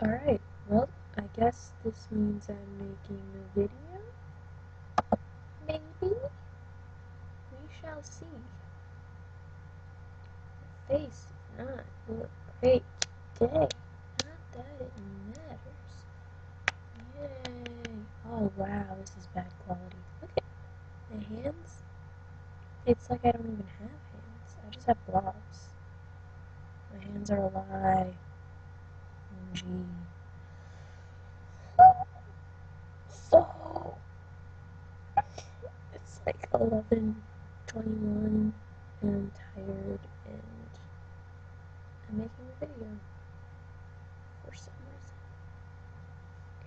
Alright, well, I guess this means I'm making a video. Maybe? We shall see. The face does not look great today. Not that it matters. Yay! Oh wow, this is bad quality. Look at my hands. It's like I don't even have hands. I just have blobs. My hands are a lie. OMG. So, it's like 11:21 and I'm tired and I'm making a video for some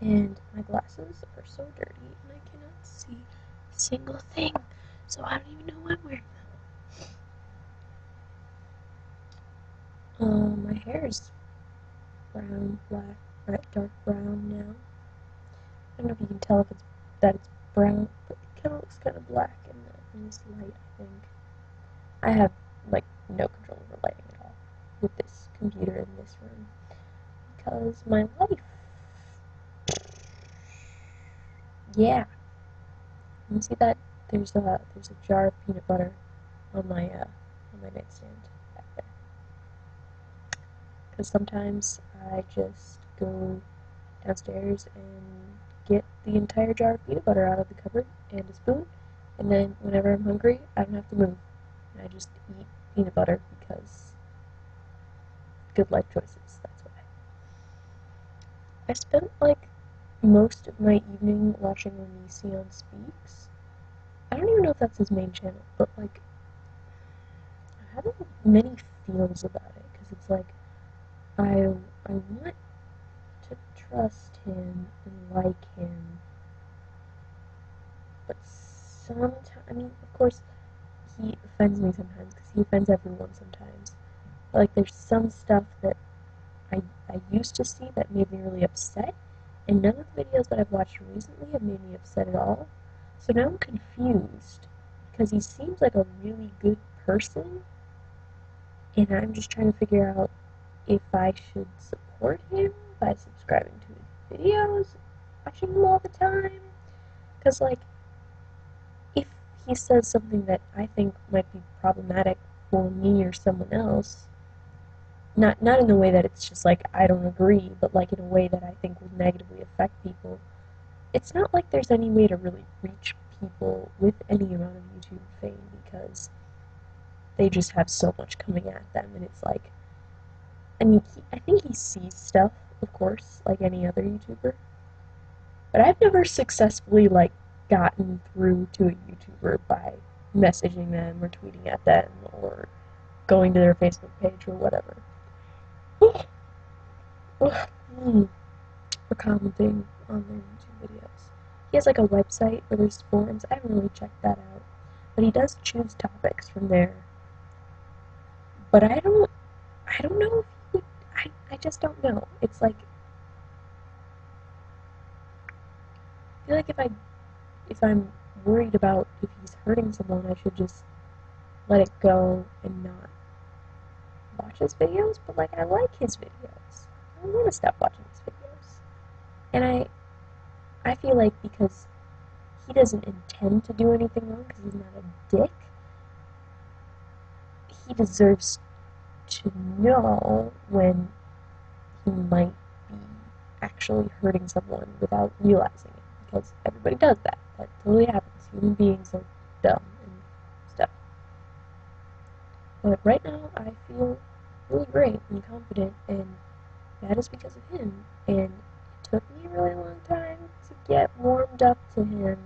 reason. And my glasses are so dirty and I cannot see a single thing. So I don't even know why I'm wearing them. My hair is brown, black, right, dark brown now. I don't know if you can tell if it's brown, but it kind of looks kind of black in this light, I think. I have, like, no control over lighting at all with this computer in this room. Because my life. Yeah. You see that? There's a jar of peanut butter on my nightstand back there. Because sometimes I just go downstairs and get the entire jar of peanut butter out of the cupboard and a spoon, and then whenever I'm hungry, I don't have to move. I just eat peanut butter because good life choices. That's why. I spent like most of my evening watching Onision Speaks. I don't even know if that's his main channel, but like I have many feels about it because it's like I want to trust him and like him, but sometimes, I mean, of course, he offends me sometimes because he offends everyone sometimes. But, like, there's some stuff that I used to see that made me really upset, and none of the videos that I've watched recently have made me upset at all. So now I'm confused because he seems like a really good person, and I'm just trying to figure out if I should support him by subscribing to his videos, watching them all the time. Because, like, if he says something that I think might be problematic for me or someone else, not in a way that it's just like I don't agree, but like in a way that I think will negatively affect people, it's not like there's any way to really reach people with any amount of YouTube fame because they just have so much coming at them, and it's like, I mean, I think he sees stuff, of course, like any other YouTuber, but I've never successfully like gotten through to a YouTuber by messaging them or tweeting at them or going to their Facebook page or whatever. For commenting on their YouTube videos. He has like a website where there's forums. I haven't really checked that out, but he does choose topics from there. But I don't know if he would. I just don't know. It's like I feel like if I'm worried about if he's hurting someone, I should just let it go and not watch his videos. But like I like his videos. I don't want to stop watching his videos, and I feel like because he doesn't intend to do anything wrong because he's not a dick, he deserves to know when he might be actually hurting someone without realizing it, because everybody does that. That totally happens. Human beings are dumb and stuff. But right now, I feel really great and confident, and that is because of him. And it took me a really long time to get warmed up to him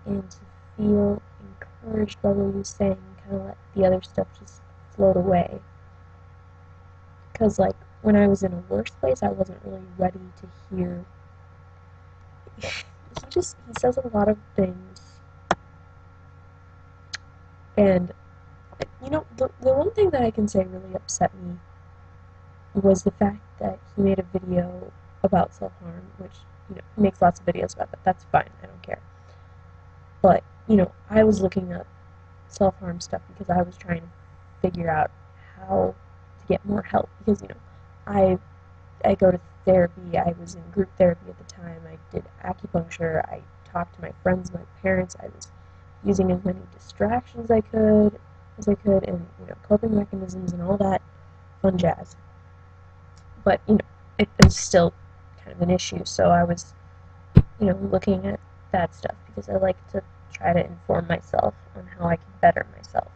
and to feel encouraged by what he was saying, kind of let the other stuff just float away. Because, like, when I was in a worse place, I wasn't really ready to hear. He says a lot of things. And, you know, the one thing that I can say really upset me was the fact that he made a video about self-harm, which, you know, he makes lots of videos about that. That's fine. I don't care. But, you know, I was looking up self-harm stuff because I was trying to figure out how to get more help because, you know, I go to therapy. I was in group therapy at the time. I did acupuncture. I talked to my friends, my parents. I was using as many distractions as I could, and coping mechanisms and all that fun jazz. But it was still kind of an issue. So I was looking at that stuff because I like to try to inform myself on how I can better myself.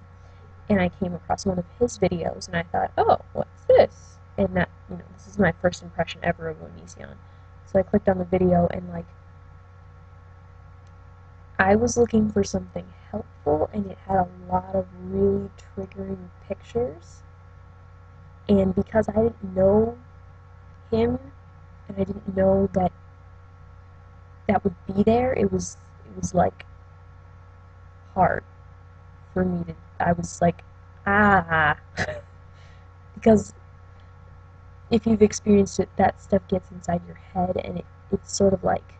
And I came across one of his videos, and I thought, oh, what's this? And that, this is my first impression ever of Onision. So I clicked on the video, and I was looking for something helpful, and it had a lot of really triggering pictures. And because I didn't know him, and I didn't know that would be there, it was hard for me to. I was like, because if you've experienced it, that stuff gets inside your head, and it's sort of like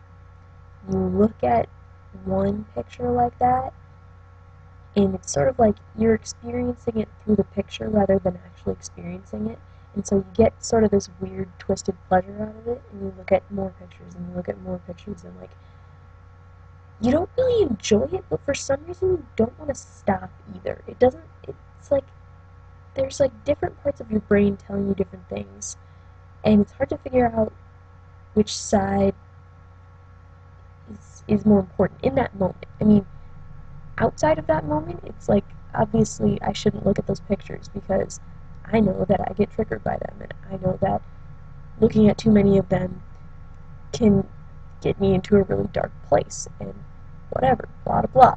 you look at one picture like that, and it's sort of like you're experiencing it through the picture rather than actually experiencing it. And so you get sort of this weird, twisted pleasure out of it, and you look at more pictures, and you look at more pictures, and you don't really enjoy it, but for some reason you don't want to stop either. It's like, there's different parts of your brain telling you different things, and it's hard to figure out which side is more important in that moment. I mean, outside of that moment, it's obviously I shouldn't look at those pictures because I know that I get triggered by them, and I know that looking at too many of them can get me into a really dark place, and whatever, blah, blah, blah.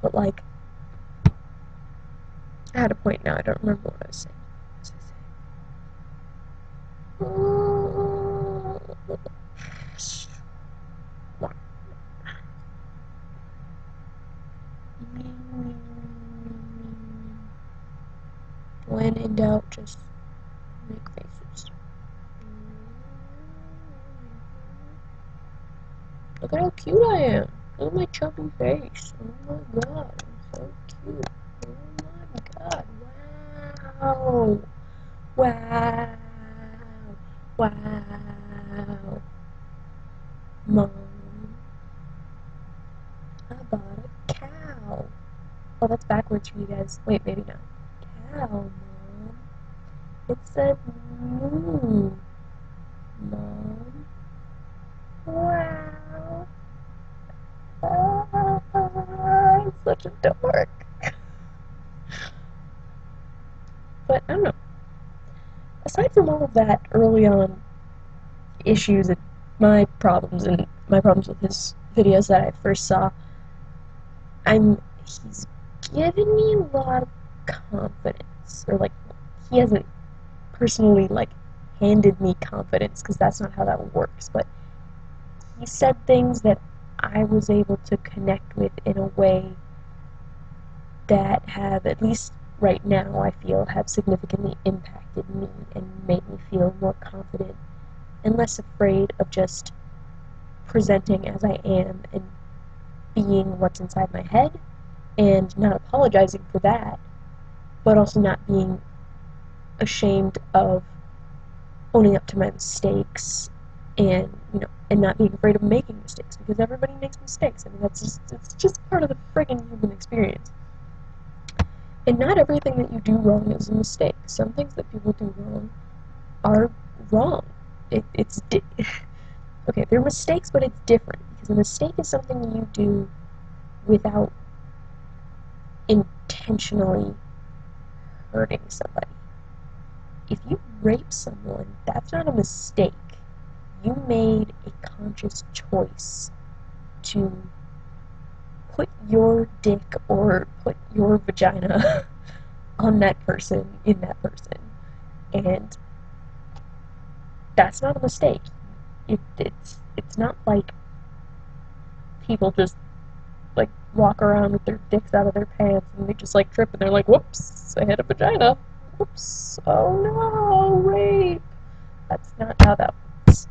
But, I had a point now, I don't remember what I was saying. When in doubt, just make faces. Look at how cute I am. Look at my chubby face. Oh my god, I'm so cute. Oh my god, wow. Wow. Wow. Mom, I bought a cow. Oh, that's backwards for you guys. Wait, maybe not. Cow, Mom. It said moo. Mom. Wow. I'm such a dork. But I don't know. Aside from all of that early on issues and my problems with his videos that I first saw, he's given me a lot of confidence, or he hasn't personally handed me confidence, because that's not how that works, but he said things that I was able to connect with in a way that have, at least right now, I feel, have significantly impacted me and made me feel more confident and less afraid of just presenting as I am and being what's inside my head, and not apologizing for that, but also not being ashamed of owning up to my mistakes, and not being afraid of making mistakes, because everybody makes mistakes. I mean, it's just part of the friggin' human experience. And not everything that you do wrong is a mistake. Some things that people do wrong are wrong. Okay, they're mistakes, but it's different, because a mistake is something you do without intentionally hurting somebody. If you rape someone, that's not a mistake. You made a conscious choice to put your dick or put your vagina on that person, in that person. And that's not a mistake. It's not like people just walk around with their dicks out of their pants and they just trip and they're like, whoops, I had a vagina. Whoops, oh no, rape. That's not how that works.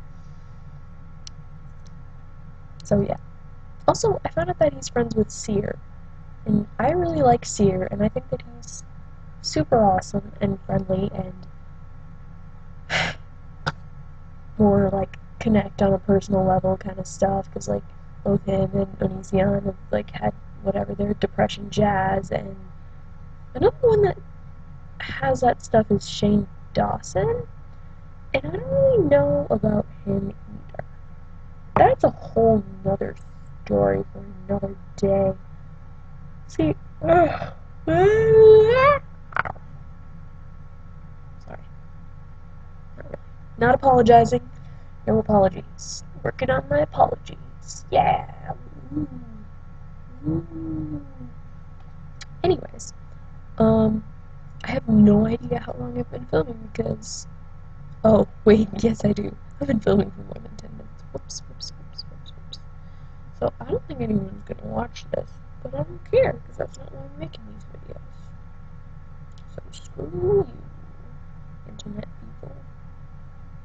So yeah. Also, I found out that he's friends with Seer, and I really like Seer, and I think that he's super awesome and friendly, and more like connect on a personal level kind of stuff, because like both him and Onision have like had whatever their depression jazz, and another one that has that stuff is Shane Dawson, and I don't really know about him either. That's a whole nother story for another day. See, sorry, not apologizing. No apologies. Working on my apologies. Yeah. Ooh. Ooh. Anyways, I have no idea how long I've been filming because. Oh, wait, yes, I do. I've been filming for more than 10 minutes. Whoops. So I don't think anyone's gonna watch this, but I don't care because that's not why I'm making these videos. So screw you, internet people.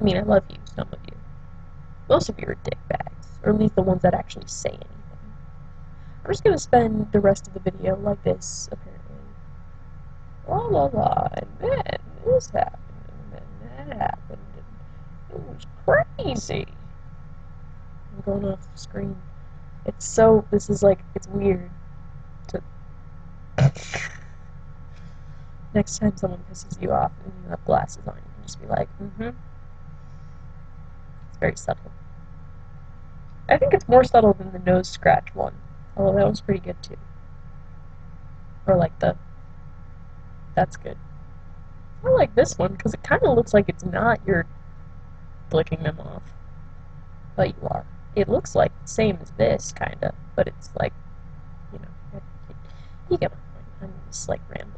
I mean, I love you, some of you. Most of you are dickbags, or at least the ones that actually say anything. I'm just gonna spend the rest of the video like this, apparently. La la la, and then this happened, and then that happened, and it was crazy. I'm going off the screen. This is like, it's weird to... Next time someone pisses you off and you have glasses on, you can just be like, It's very subtle. I think it's more subtle than the nose scratch one, although that was pretty good too. Or like that's good. I like this one because it kind of looks like it's not you're flicking them off, but you are. It looks like the same as this, kind of, but it's like, you get my point. I'm just like rambling.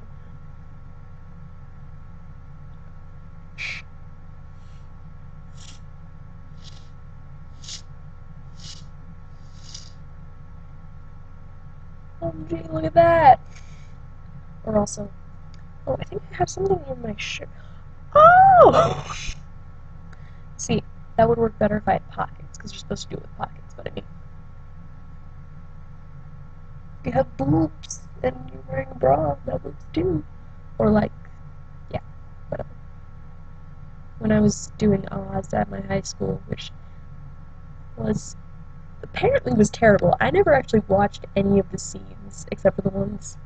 Oh, gee, look at that! Or also, oh, I think I have something in my shirt. Oh! See, that would work better if I had pockets, because you're supposed to do it with pockets, but I mean, if you have boobs and you're wearing a bra, that works too. Or like, yeah, whatever. When I was doing Oz at my high school, which apparently was terrible. I never actually watched any of the scenes, except for the ones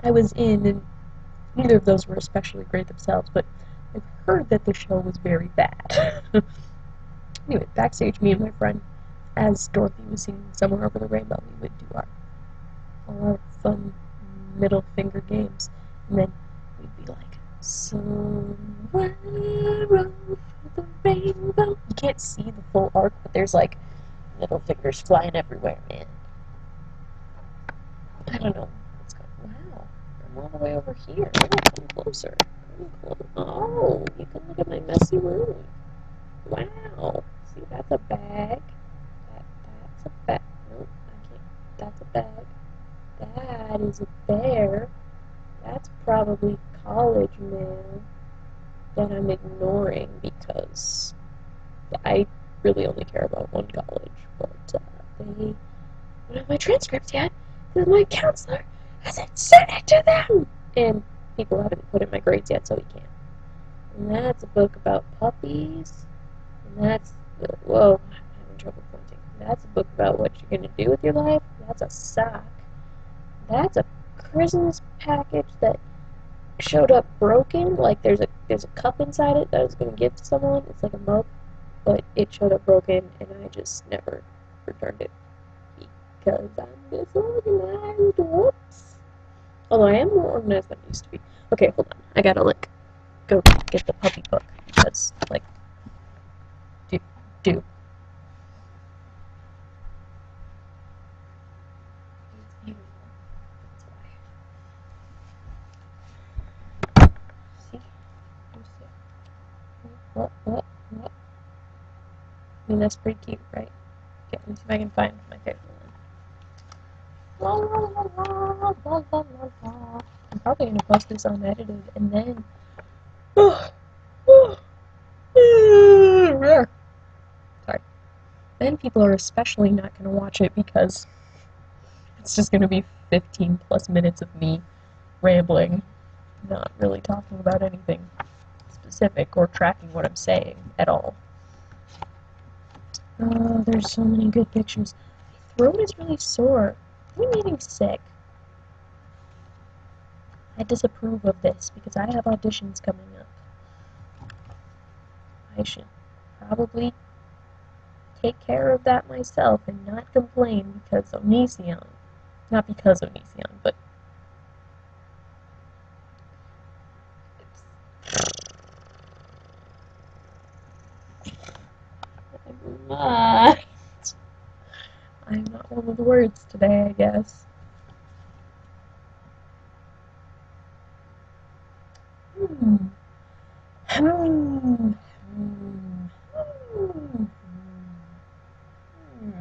I was in, and neither of those were especially great themselves, but I've heard that the show was very bad. Anyway, backstage, me and my friend, as Dorothy was singing Somewhere Over the Rainbow, we would do all our fun middle finger games, and then we'd be like, somewhere over the rainbow. You can't see the full arc, but there's like middle fingers flying everywhere, man. I don't know what's going on. Wow, I'm all the way over here. Oh, come closer. Oh, you can look at my messy room. Wow. See, that's a bag. That's a bag. Nope, I can't. That's a bag. That is a bear. That's probably college mail that I'm ignoring because I really only care about one college, but they don't have my transcripts yet because my counselor hasn't sent it to them, and people haven't put in my grades yet, so he can't. And that's a book about puppies, and that's whoa, I'm having trouble pointing. That's a book about what you're gonna do with your life. That's a sock. That's a Christmas package that showed up broken. Like there's a cup inside it that I was gonna give to someone. It's like a mug, but it showed up broken, and I just never returned it because I'm disorganized. Whoops. Although I am more organized than I used to be. Okay, hold on. I gotta like go get the puppy book because like do. It's beautiful. That's why. See? What? I mean, that's pretty cute, right? Okay, let me see if I can find my favorite one. La la la la la la la la. I'm probably gonna post this unedited, and then. Sorry. Then people are especially not gonna watch it because it's just gonna be 15 plus minutes of me rambling not really talking about anything specific or tracking what I'm saying at all. Oh, there's so many good pictures. My throat is really sore. I'm getting sick. I disapprove of this because I have auditions coming up. I should probably take care of that myself and not complain because Onision. Not because Onision, but never mind. I'm not one of the words today, I guess. Hmm. Hmm. Hmm. Hmm.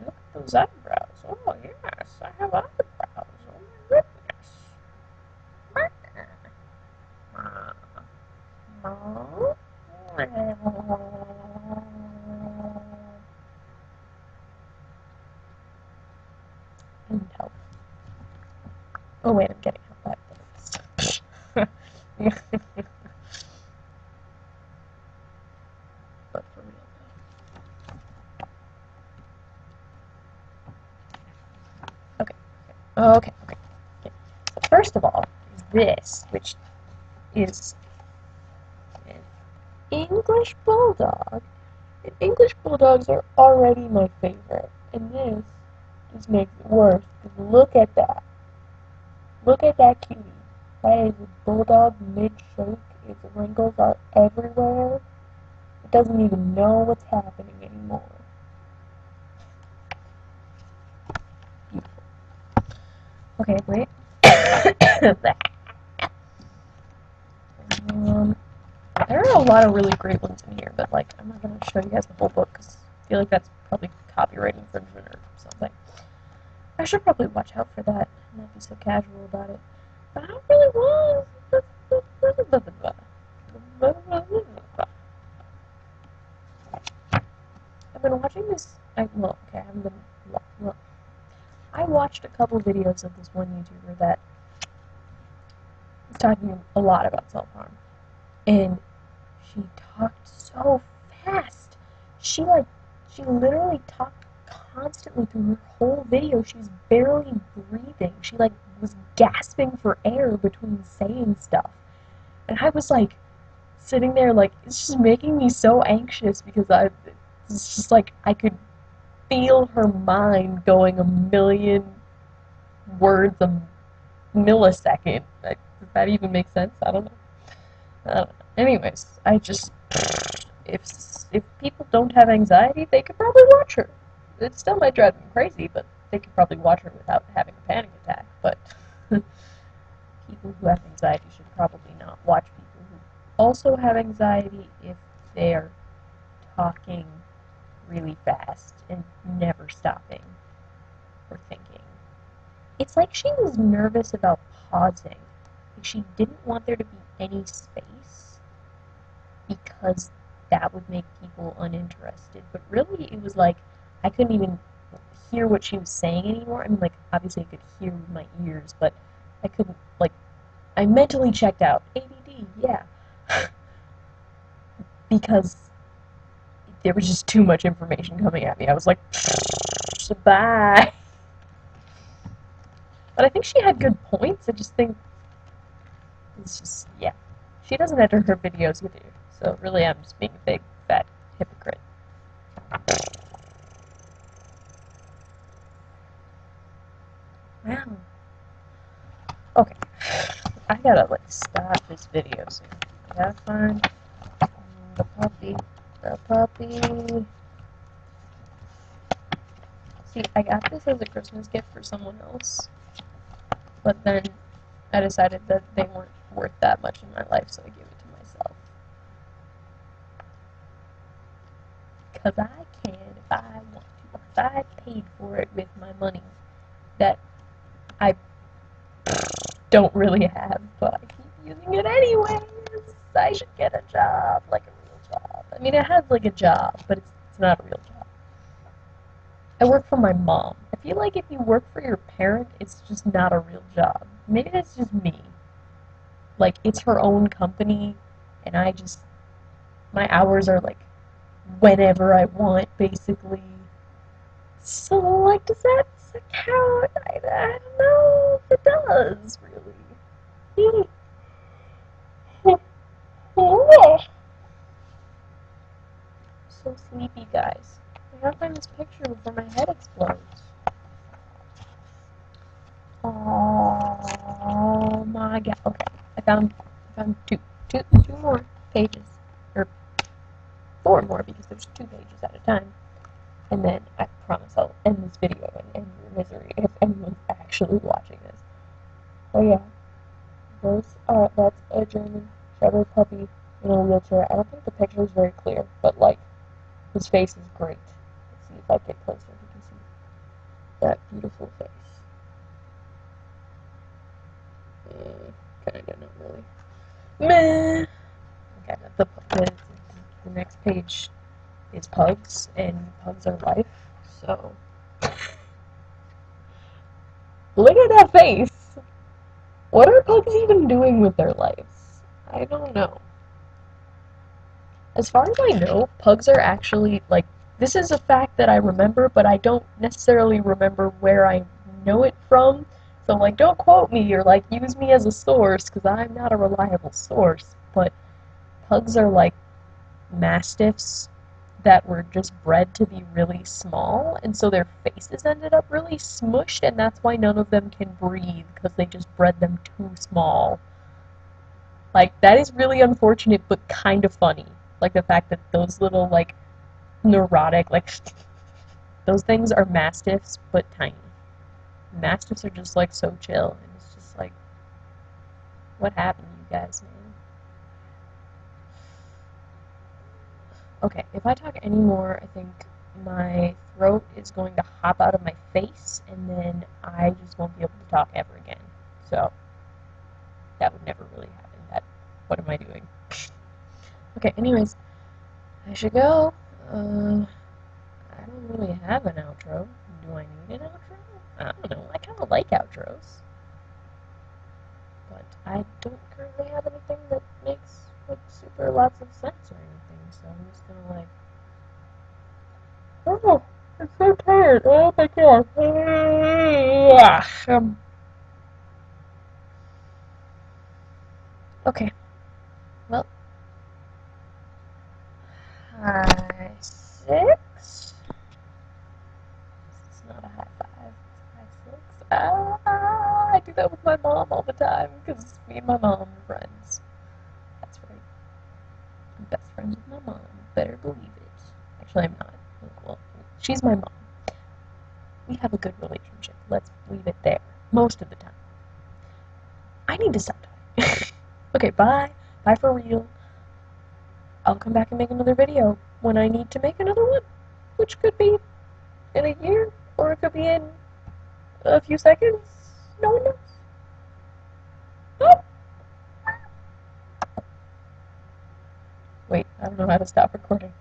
Look at those eyebrows. Oh, yes, I have eyebrows. Oh, my goodness. I need help. Oh, wait, I'm getting help back there. But for real, though. Okay. So first of all, this, which is an English Bulldog. And English Bulldogs are already my favorite. And this just makes it worse. Because look at that. Look at that cutie. That is a Bulldog mid-shake. Its wrinkles are everywhere. It doesn't even know what's happening anymore. Beautiful. Okay, wait. There are a lot of really great ones in here, but like I'm not gonna show you guys the whole book because I feel like that's probably copyright infringement or something. I should probably watch out for that and not be so casual about it. But I don't really want. I've been watching this. I haven't been. Well, I watched a couple videos of this one YouTuber that was talking a lot about self-harm, and she talked so fast. She literally talked constantly through her whole video. She was barely breathing. She was gasping for air between saying stuff. And I was sitting there it's just making me so anxious because it's just I could feel her mind going a million words a millisecond. Does that even make sense? I don't know. Anyways, if people don't have anxiety, they could probably watch her. It still might drive them crazy, but they could probably watch her without having a panic attack. But people who have anxiety should probably not watch people who also have anxiety if they're talking really fast and never stopping or thinking. It's like she was nervous about pausing. She didn't want there to be any space because that would make people uninterested. But really, it was I couldn't even hear what she was saying anymore. I mean, obviously I could hear with my ears, but I couldn't, I mentally checked out. ADD, yeah. Because there was just too much information coming at me. I was like, bye. But I think she had good points. I just think it's just, yeah. She doesn't enter her videos either. So really, I'm just being a big, fat hypocrite. Wow. Okay. I gotta, stop this video soon. I gotta find the puppy. The puppy. See, I got this as a Christmas gift for someone else. But then I decided that they weren't worth that much in my life, so I gave it to myself. Because I can if I want to. If I paid for it with my money that I don't really have, but I keep using it anyways. I should get a job, a real job. I mean, I have, a job, but it's not a real job. I work for my mom. I feel like if you work for your parent, it's just not a real job. Maybe that's just me. Like, it's her own company, and my hours are like whenever I want, basically. So, like, does that count? I don't know if it does, really. So sleepy, guys. I gotta find this picture before my head explodes. Oh my god. Okay, I found two more pages, or four more because there's 2 pages at a time. And then I promise I'll end this video and end your misery if anyone's actually watching this. Oh yeah, that's a German Shepherd puppy in a wheelchair. I don't think the picture is very clear, but like, his face is great. Let's see if I get closer, you can see that beautiful face. Kinda, not really. Meh. Okay, the next page is pugs, and pugs are life. So, look at that face. What are pugs even doing with their lives? I don't know. As far as I know, pugs are actually, like, this is a fact that I remember, but I don't necessarily remember where I know it from. So, like, don't quote me or, like, use me as a source, because I'm not a reliable source. But pugs are like mastiffs that were just bred to be really small, and so their faces ended up really smushed, and that's why none of them can breathe, because they just bred them too small. Like, that is really unfortunate, but kind of funny. Like, the fact that those little, like, neurotic, like, those things are mastiffs, but tiny. Mastiffs are just, like, so chill, and it's just like, what happened to you guys, man? Okay, if I talk anymore, I think my throat is going to hop out of my face, and then I just won't be able to talk ever again. So, that would never really happen. What am I doing? Okay, anyways, I should go. I don't really have an outro. Do I need an outro? I don't know. I kind of like outros. But I don't currently have anything that makes, like, super lots of sense or anything, so I'm just gonna, like, oh, I'm so tired. Oh my god. Okay. Well, high six. It's not a high five. It's high six. I do that with my mom all the time because me and my mom are friends. That's right. I'm best friends with my mom. Better believe it. Actually, I'm not. Well, she's my mom. We have a good relationship. Let's leave it there. Most of the time. I need to stop talking. Okay, bye. Bye for real. I'll come back and make another video when I need to make another one, which could be in a year, or it could be in a few seconds. No one knows. Oh. Wait, I don't know how to stop recording.